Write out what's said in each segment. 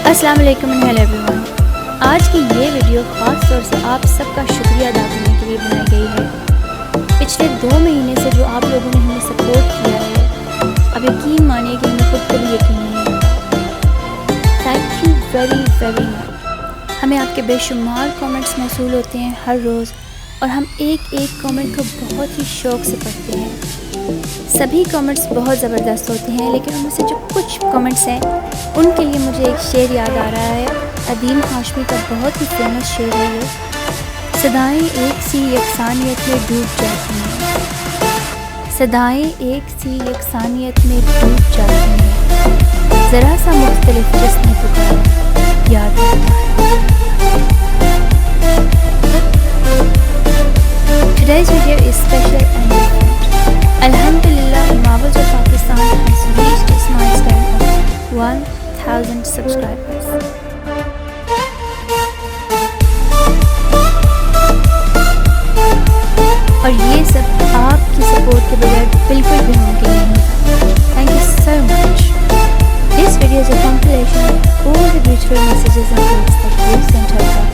السلام علیکم اینڈ ہیلو ایوری ون. آج کی یہ ویڈیو خاص طور سے آپ سب کا شکریہ ادا کرنے کے لیے بنائی گئی ہے. پچھلے 2 مہینے سے جو آپ لوگوں نے ہمیں سپورٹ کیا ہے، اب یقین مانیے کہ ہمیں خود کو بھی یقین نہیں ہوتا. تھینک یو ویری ویری مچ. ہمیں آپ کے بے شمار کامنٹس موصول ہوتے ہیں ہر روز، اور ہم ایک ایک کامنٹ کو بہت ہی شوق سے پڑھتے ہیں. سبھی کامنٹس بہت زبردست ہوتے ہیں، لیکن ان میں سے جو کچھ کامنٹس ہیں ان کے لیے مجھے ایک شعر یاد آ رہا ہے. عدیم ہاشمی کا بہت ہی فیمس شعر ہے یہ. صدائیں ایک سی یکسانیت میں ڈوب جاتی ہیں، صدائیں ایک سی یکسانیت میں ڈوب جاتی ہیں، ذرا سا مختلف جس نے پکارا یاد رہتا ہے. Today's video is special and different. Alhamdulillah, Marvels of Pakistan has reached its milestone of 1000 subscribers. اور یہ سب آپ کی سپورٹ کے بغیر بالکل بھی ممکن نہیں ہوتا. Thank you so much. This video is a compilation of all the beautiful messages and words that you sent over.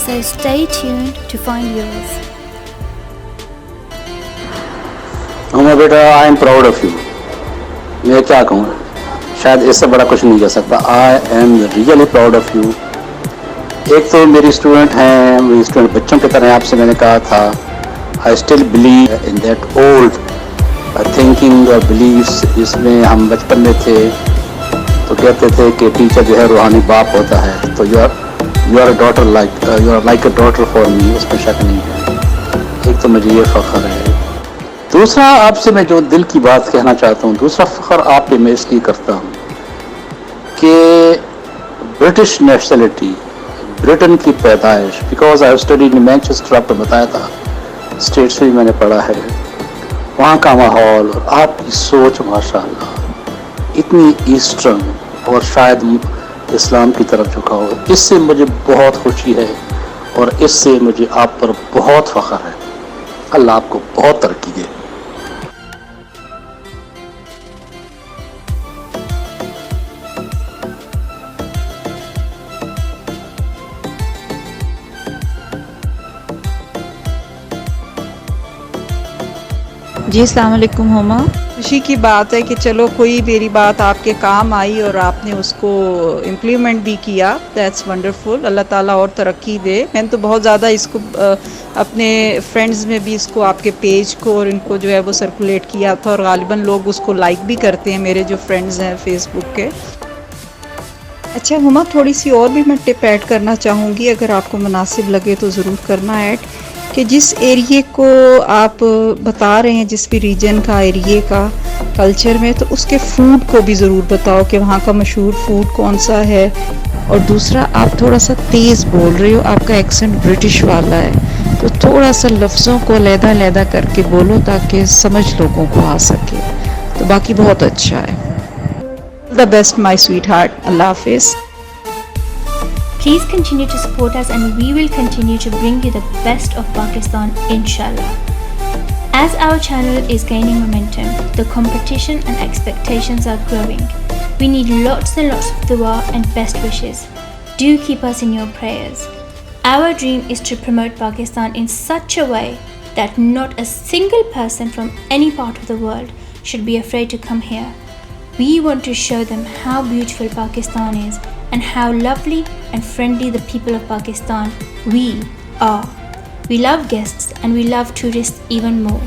So stay tuned to find yours. بیٹا آئی ایم پراؤڈ آف یو. میں کیا کہوں، شاید اس سے بڑا کچھ نہیں کہہ سکتا. آئی ایم ریئلی پراؤڈ آف یو. ایک تو میری اسٹوڈنٹ ہیں، میری اسٹوڈنٹ بچوں کی طرح. آپ سے میں نے کہا تھا آئی اسٹل بلیو ان دیٹ اولڈ تھنکنگ اور بلیفس. جس میں ہم بچپن میں تھے تو کہتے تھے کہ ٹیچر جو ہے روحانی باپ ہوتا ہے، تو یو آر اے ڈاٹر، یو آر لائک اے ڈاٹر فار می. اس میں شک نہیں ہے. ایک تو مجھے یہ فخر ہے. دوسرا آپ سے میں جو دل کی بات کہنا چاہتا ہوں، دوسرا فخر آپ پہ میں اس لیے کرتا ہوں کہ برٹش نیشنلٹی، برٹن کی پیدائش، بیکاز آئی اسٹڈیڈ ان مینچسٹر. آپ کو بتایا تھا اسٹیٹس میں میں نے پڑھا ہے. وہاں کا ماحول اور آپ کی سوچ ماشاء اللہ اتنی ایسٹرن اور شاید اسلام کی طرف جھکا ہو. اس سے مجھے بہت خوشی ہے اور اس سے مجھے آپ پر بہت فخر ہے. اللہ آپ کو بہت ترقی دے. جی السلام علیکم ہوما. خوشی کی بات ہے کہ چلو کوئی میری بات آپ کے کام آئی اور آپ نے اس کو امپلیمنٹ بھی کیا. دیٹس ونڈرفل. اللہ تعالیٰ اور ترقی دے. میں نے تو بہت زیادہ اس کو اپنے فرینڈز میں بھی اس کو آپ کے پیج کو اور ان کو جو ہے وہ سرکولیٹ کیا تھا، اور غالباً لوگ اس کو لائک بھی کرتے ہیں میرے جو فرینڈز ہیں فیس بک کے. اچھا ہوما، تھوڑی سی اور بھی میں ٹپ ایڈ کرنا چاہوں گی، اگر آپ کو مناسب لگے تو ضرور کرنا ایڈ. کہ جس ایریے کو آپ بتا رہے ہیں، جس بھی ریجن کا ایریے کا کلچر میں، تو اس کے فوڈ کو بھی ضرور بتاؤ کہ وہاں کا مشہور فوڈ کون سا ہے. اور دوسرا، آپ تھوڑا سا تیز بول رہے ہو، آپ کا ایکسنٹ برٹش والا ہے، تو تھوڑا سا لفظوں کو علیحدہ علیحدہ کر کے بولو تاکہ سمجھ لوگوں کو آ سکے. تو باقی بہت اچھا ہے. دا بیسٹ مائی سویٹ ہارٹ. اللہ حافظ. Please continue to support us and we will continue to bring you the best of Pakistan, inshallah. As our channel is gaining momentum, the competition and expectations are growing. We need lots and lots of dua and best wishes. Do keep us in your prayers. Our dream is to promote Pakistan in such a way that not a single person from any part of the world should be afraid to come here. We want to show them how beautiful Pakistan is and how lovely and friendly the people of Pakistan we are. We love guests and we love tourists even more.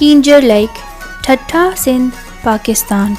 Kinjer Lake, Thatta, Sindh, Pakistan.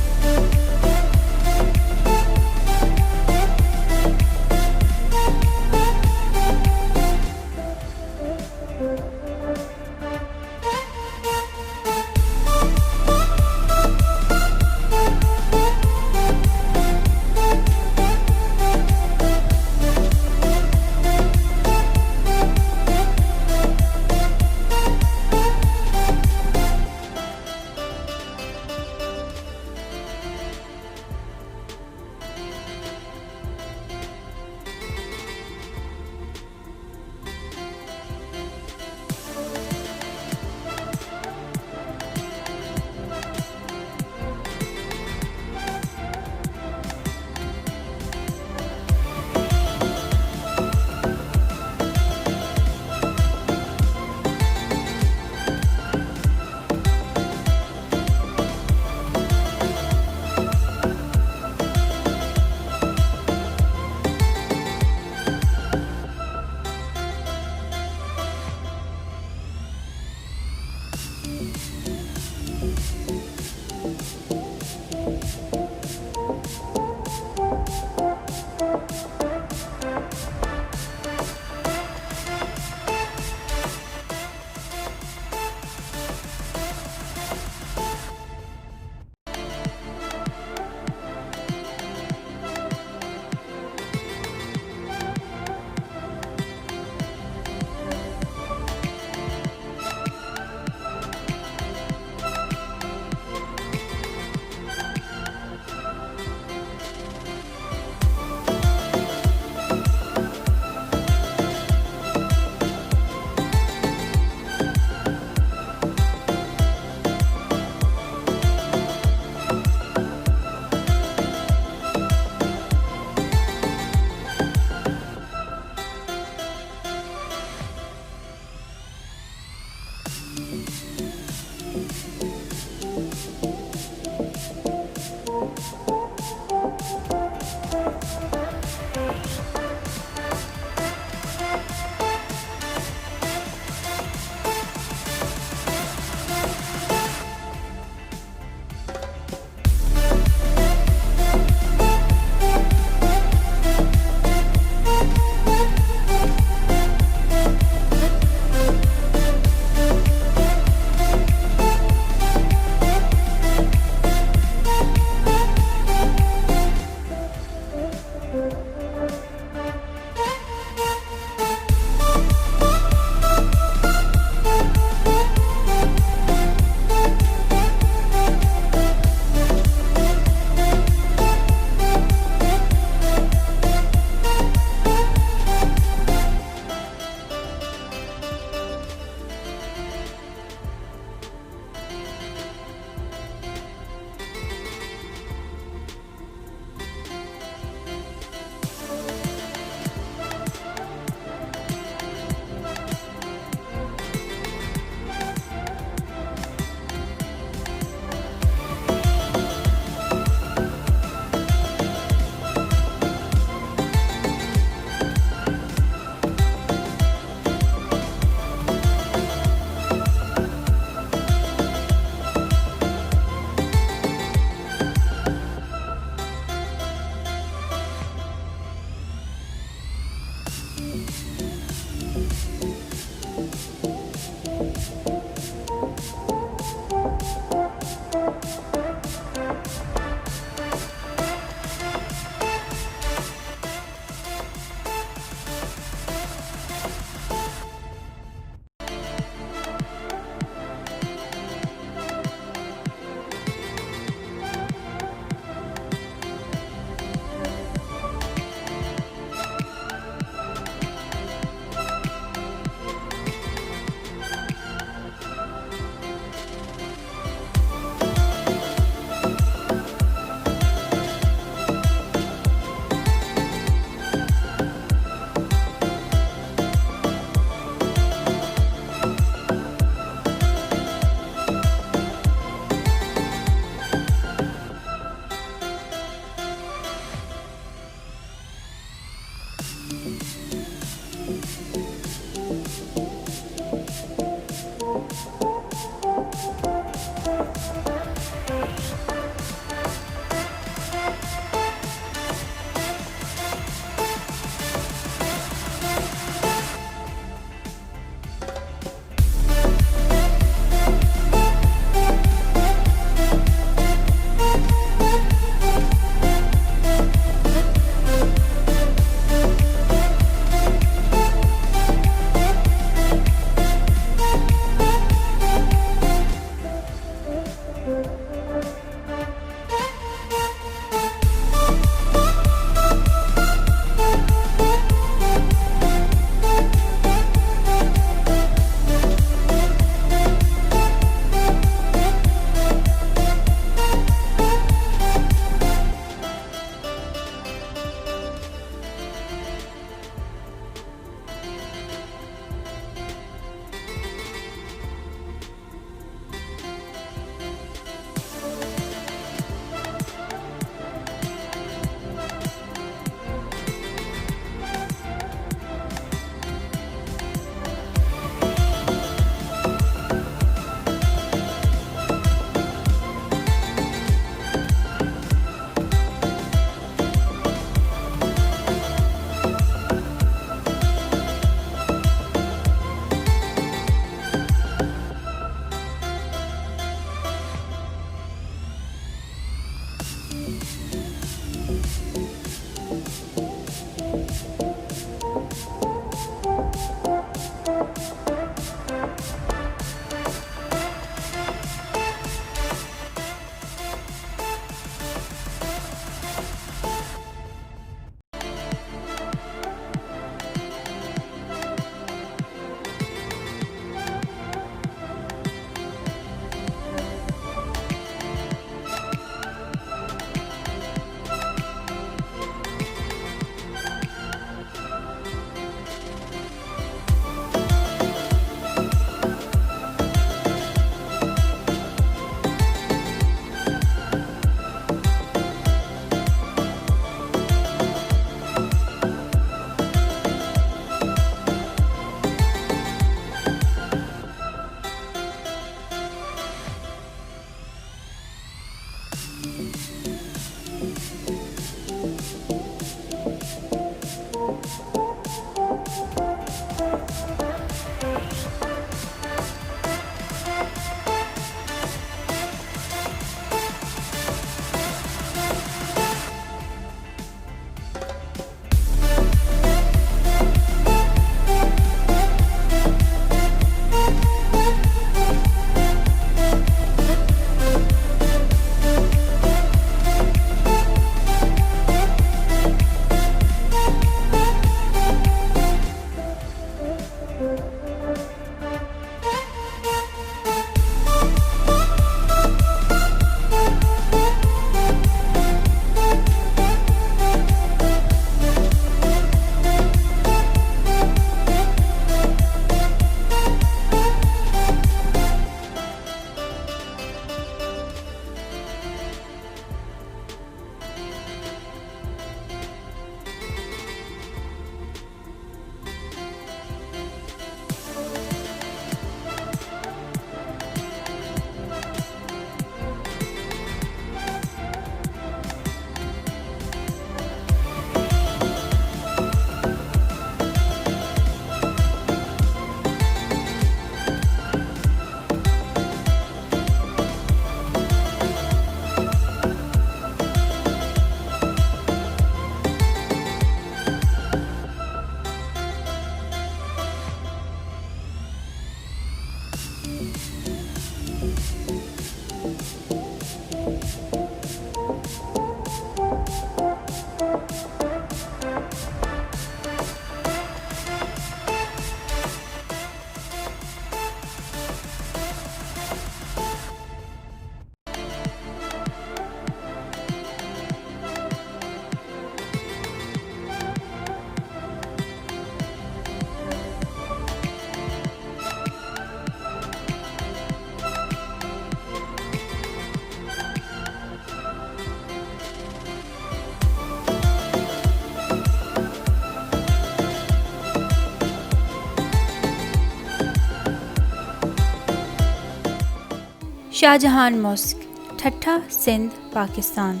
Shahjahan mosque, Thatta, Sindh, Pakistan.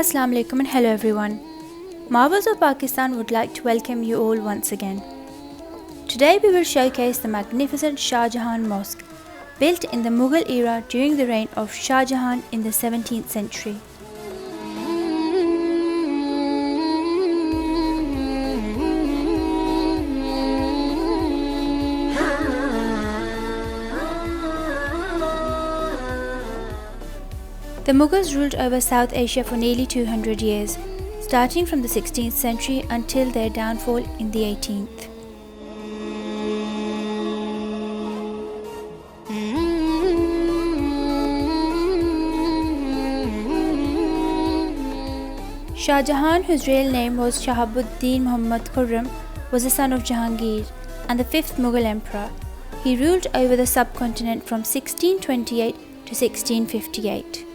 Assalamu alaikum and hello everyone. Marvels of Pakistan would like to welcome you all once again. Today we will showcase the magnificent Shah Jahan Mosque, built in the Mughal era during the reign of Shah Jahan in the 17th century. The Mughals ruled over South Asia for nearly 200 years, starting from the 16th century until their downfall in the 18th. Shah Jahan, whose real name was Shahabuddin Muhammad Khurram, was the son of Jahangir and the fifth Mughal emperor. He ruled over the subcontinent from 1628 to 1658.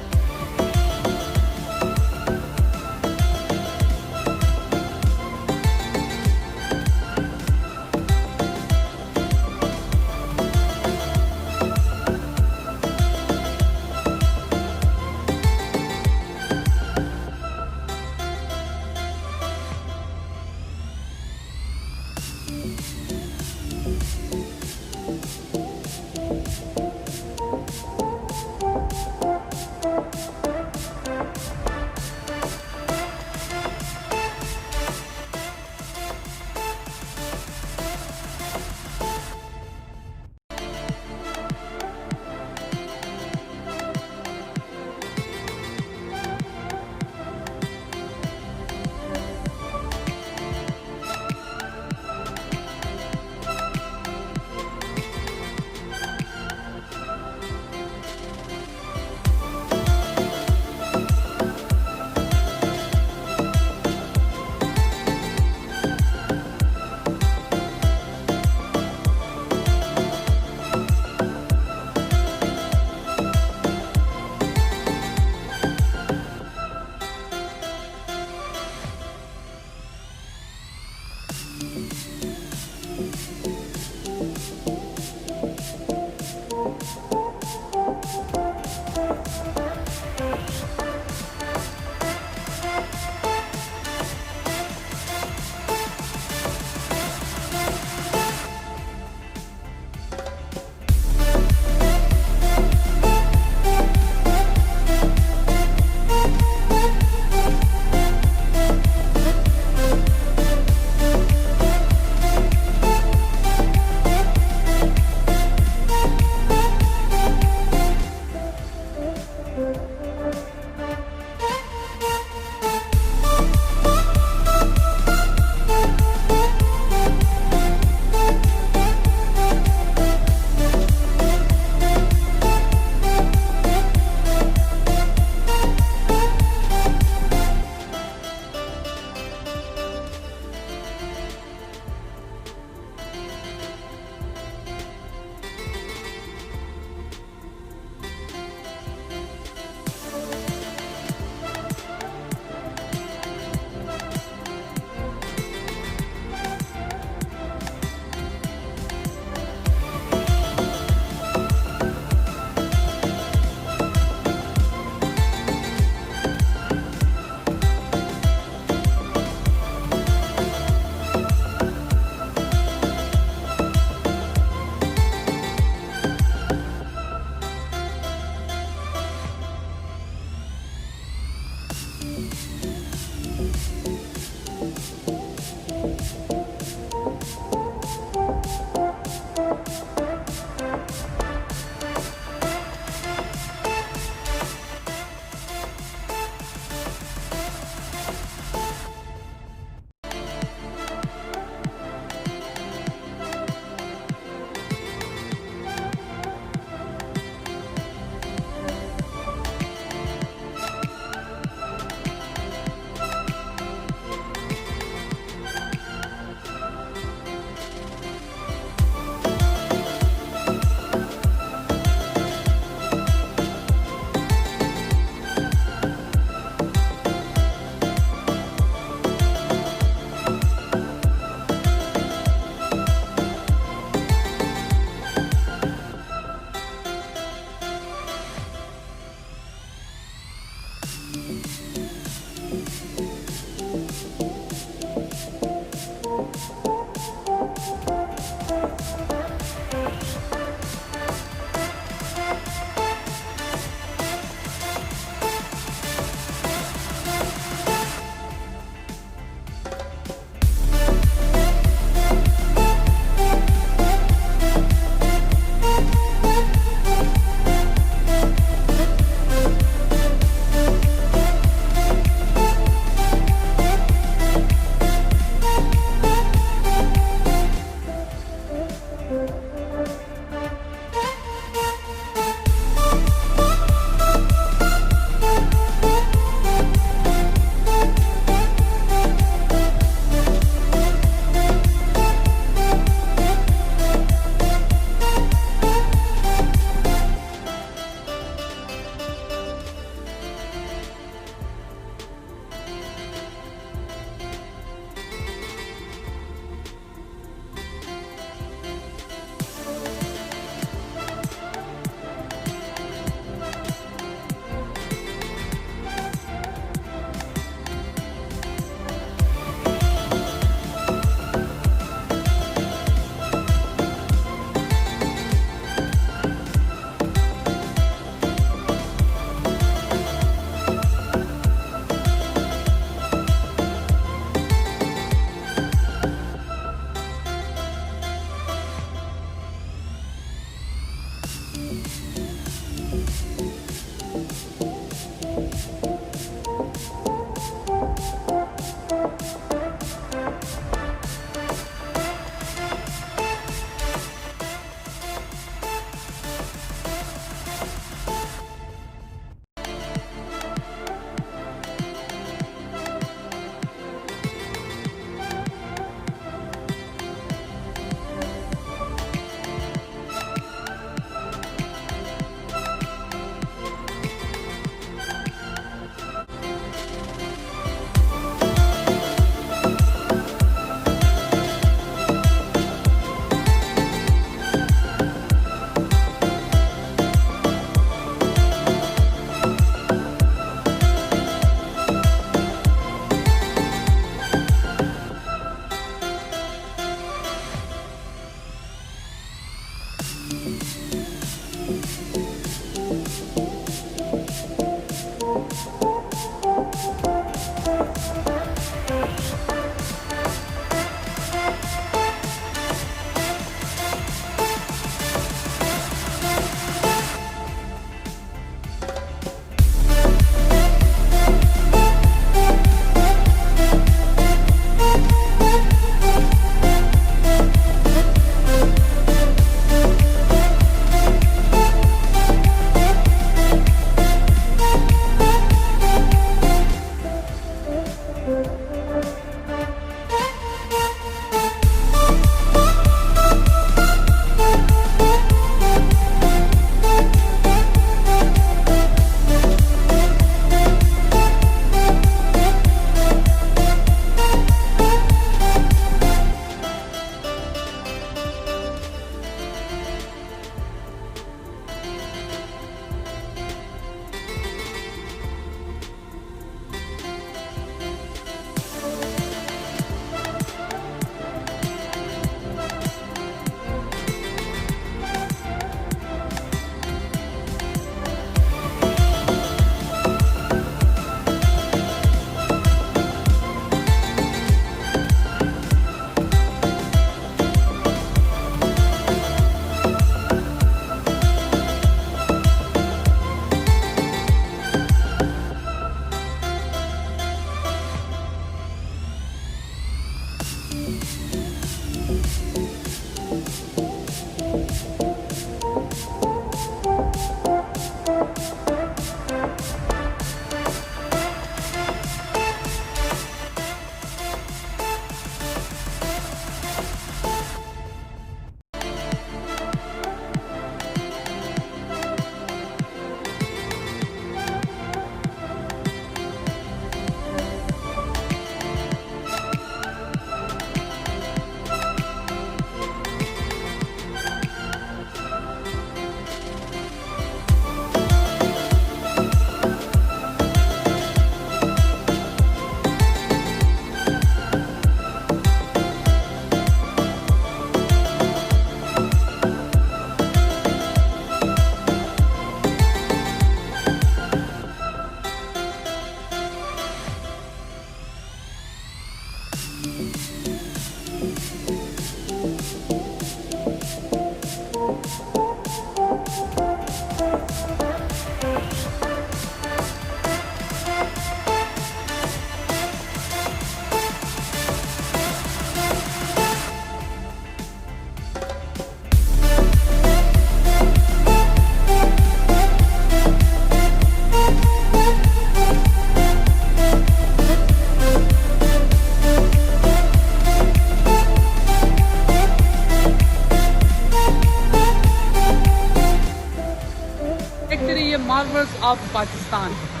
Churros of Pakistan.